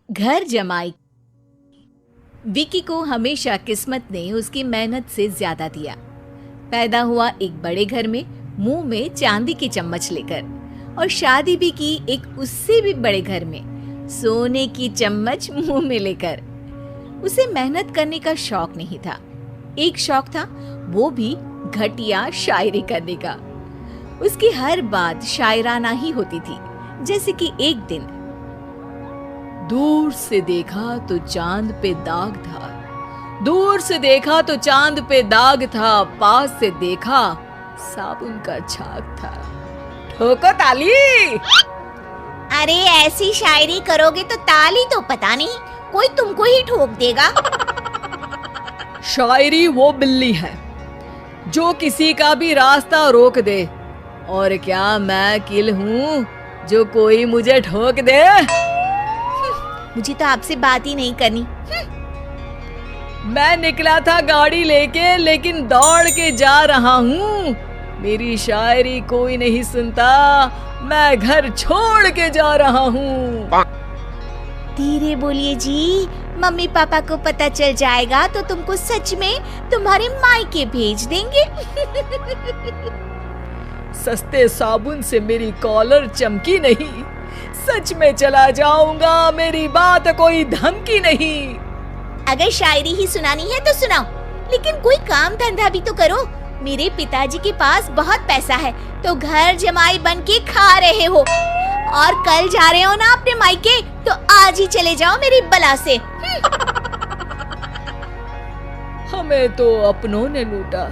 घर जमाई। विकी को हमेशा किस्मत ने उसकी मेहनत से ज्यादा दिया। पैदा हुआ एक बड़े घर में, मुंह में चांदी की चम्मच लेकर, और शादी भी की एक उससे भी बड़े घर में, सोने की चम्मच मुंह में लेकर। उसे मेहनत करने का शौक नहीं था। एक शौक था, वो भी घटिया शायरी करने का। उसकी हर बात शायराना ही होती थी। जैसे कि एक दिन, दूर से देखा तो चांद पे दाग था, दूर से देखा तो चांद पे दाग था, पास से देखा साबुन का छाग था। ठोको ताली। अरे ऐसी शायरी करोगे तो ताली तो पता नहीं, कोई तुमको ही ठोक देगा। शायरी वो बिल्ली है जो किसी का भी रास्ता रोक दे, और क्या मैं किल हूँ जो कोई मुझे ठोक दे। मुझे तो आपसे बात ही नहीं करनी। मैं निकला था गाड़ी लेके, लेकिन दौड़ के जा रहा हूँ। मेरी शायरी कोई नहीं सुनता, मैं घर छोड़ के जा रहा हूँ। धीरे बोलिए जी, मम्मी पापा को पता चल जाएगा तो तुमको सच में तुम्हारे मायके भेज देंगे। सस्ते साबुन से मेरी कॉलर चमकी नहीं, सच में चला जाऊंगा, मेरी बात कोई धमकी नहीं। अगर शायरी ही सुनानी है तो सुनाओ, लेकिन कोई काम धंधा भी तो करो। मेरे पिताजी के पास बहुत पैसा है, तो घर जमाई बन के खा रहे हो, और कल जा रहे हो ना अपने मायके, तो आज ही चले जाओ मेरी बला से। हमें तो अपनों ने लूटा,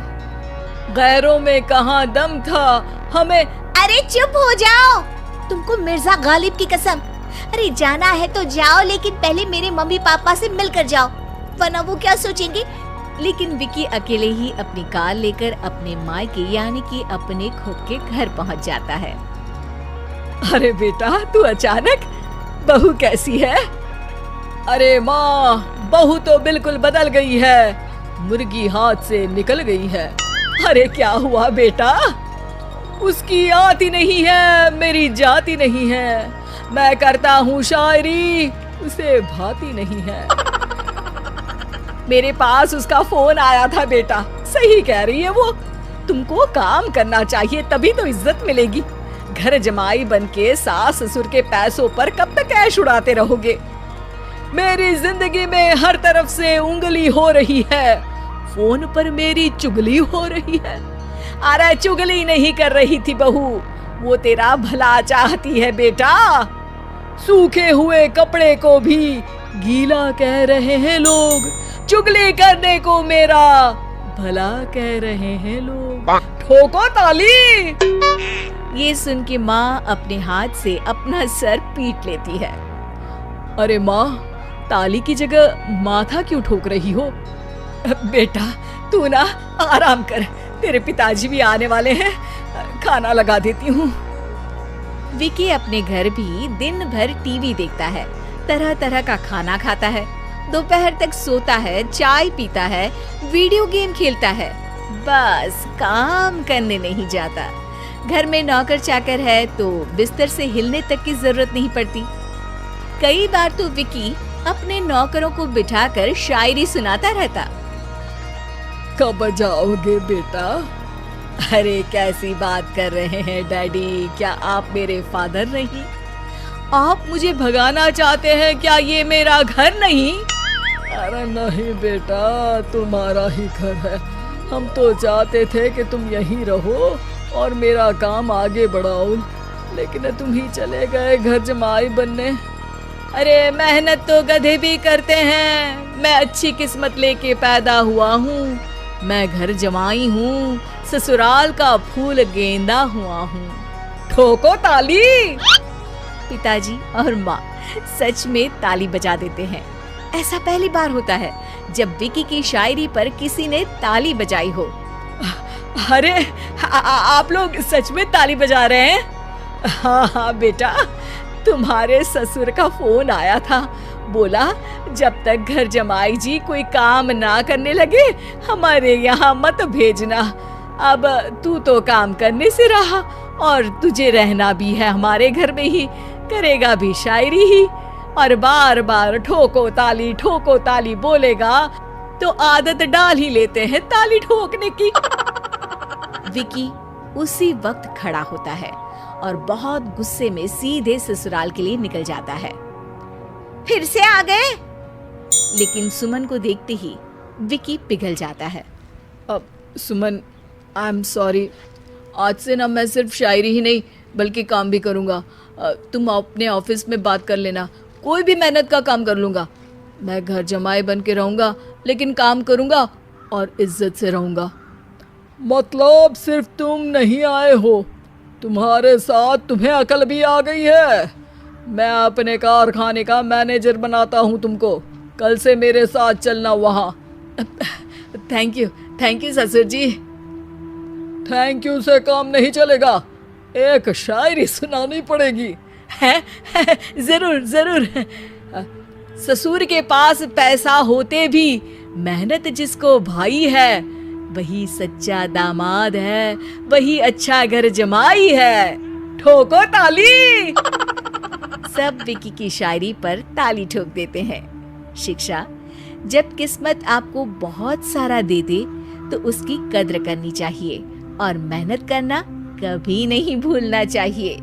गैरों में कहाँ दम था हमें। अरे चुप हो जाओ, तुमको मिर्जा गालिब की कसम। अरे जाना है तो जाओ, लेकिन पहले मेरे मम्मी पापा से मिलकर जाओ, वरना वो क्या सोचेंगे। लेकिन विकी अकेले ही अपनी कार लेकर अपने मायके यानी कि अपने खुद के घर पहुंच जाता है। अरे बेटा, तू अचानक, बहू कैसी है? अरे माँ, बहू तो बिल्कुल बदल गई है, मुर्गी हाथ से निकल गई है। अरे क्या हुआ बेटा? उसकी आती नहीं है, मेरी जाती नहीं है। मैं करता हूँ शायरी, उसे भाती नहीं है। मेरे पास उसका फोन आया था बेटा, सही कह रही है वो। तुमको काम करना चाहिए, तभी तो इज्जत मिलेगी। घर जमाई बनके सास ससुर के पैसों पर कब तक ऐश उड़ाते रहोगे? मेरी जिंदगी में हर तरफ से उंगली हो रही है, फोन पर मेरी चुगली हो रही है। अरे चुगली नहीं कर रही थी बहू, वो तेरा भला चाहती है बेटा। सूखे हुए कपड़े को भी गीला कह रहे हैं लोग, चुगली करने को मेरा भला कह रहे हैं लोग। ठोको ताली। ये सुन के माँ अपने हाथ से अपना सर पीट लेती है। अरे माँ, ताली की जगह माथा क्यों ठोक रही हो? बेटा तू ना आराम कर, तेरे पिताजी भी आने वाले हैं, खाना लगा देती हूँ। विकी अपने घर भी दिन भर टीवी देखता है, तरह तरह का खाना खाता है, दोपहर तक सोता है, चाय पीता है, वीडियो गेम खेलता है, बस काम करने नहीं जाता। घर में नौकर चाकर है तो बिस्तर से हिलने तक की जरूरत नहीं पड़ती। कई बार तो विकी अपने नौकरों को बिठाकर शायरी सुनाता रहता। कब जाओगे बेटा? अरे कैसी बात कर रहे हैं डैडी, क्या आप मेरे फादर नहीं? आप मुझे भगाना चाहते हैं क्या? ये मेरा घर नहीं। अरे नहीं बेटा, तुम्हारा ही घर है। हम तो चाहते थे कि तुम यहीं रहो और मेरा काम आगे बढ़ाओ, लेकिन तुम ही चले गए घर जमाई बनने। अरे मेहनत तो गधे भी करते हैं, मैं अच्छी किस्मत लेके पैदा हुआ हूँ, मैं घर जमाई हूँ, ससुराल का फूल गेंदा हुआ हूँ। ठोको ताली। पिताजी और माँ सच में ताली बजा देते हैं। ऐसा पहली बार होता है जब विकी की शायरी पर किसी ने ताली बजाई हो। अरे आप लोग सच में ताली बजा रहे हैं? हाँ हाँ बेटा, तुम्हारे ससुर का फोन आया था, बोला जब तक घर जमाई जी कोई काम ना करने लगे हमारे यहाँ मत भेजना। अब तू तो काम करने से रहा और तुझे रहना भी है हमारे घर में ही, करेगा भी शायरी ही। और बार बार ठोको ताली बोलेगा तो आदत डाल ही लेते हैं ताली ठोकने की। विकी उसी वक्त खड़ा होता है और बहुत गुस्से में सीधे ससुराल के लिए निकल जाता है। फिर से आ गए? लेकिन सुमन को देखते ही विकी पिघल जाता है। अब सुमन, आई एम सॉरी, आज से ना मैं सिर्फ शायरी ही नहीं बल्कि काम भी करूँगा। तुम अपने ऑफिस में बात कर लेना, कोई भी मेहनत का काम कर लूँगा। मैं घर जमाई बन के रहूँगा लेकिन काम करूँगा और इज्जत से रहूँगा। मतलब सिर्फ तुम नहीं आए हो, तुम्हारे साथ तुम्हें अकल भी आ गई है। मैं अपने कारखाने का मैनेजर बनाता हूँ तुमको, कल से मेरे साथ चलना वहाँ। थैंक यू ससुर जी। थैंक यू से काम नहीं चलेगा, एक शायरी सुनानी पड़ेगी। है जरूर। ससुर के पास पैसा होते भी मेहनत जिसको भाई है, वही सच्चा दामाद है, वही अच्छा घर जमाई है। ठोको ताली। सब विकी की शायरी पर ताली ठोक देते हैं। शिक्षा, जब किस्मत आपको बहुत सारा दे दे तो उसकी कद्र करनी चाहिए और मेहनत करना कभी नहीं भूलना चाहिए।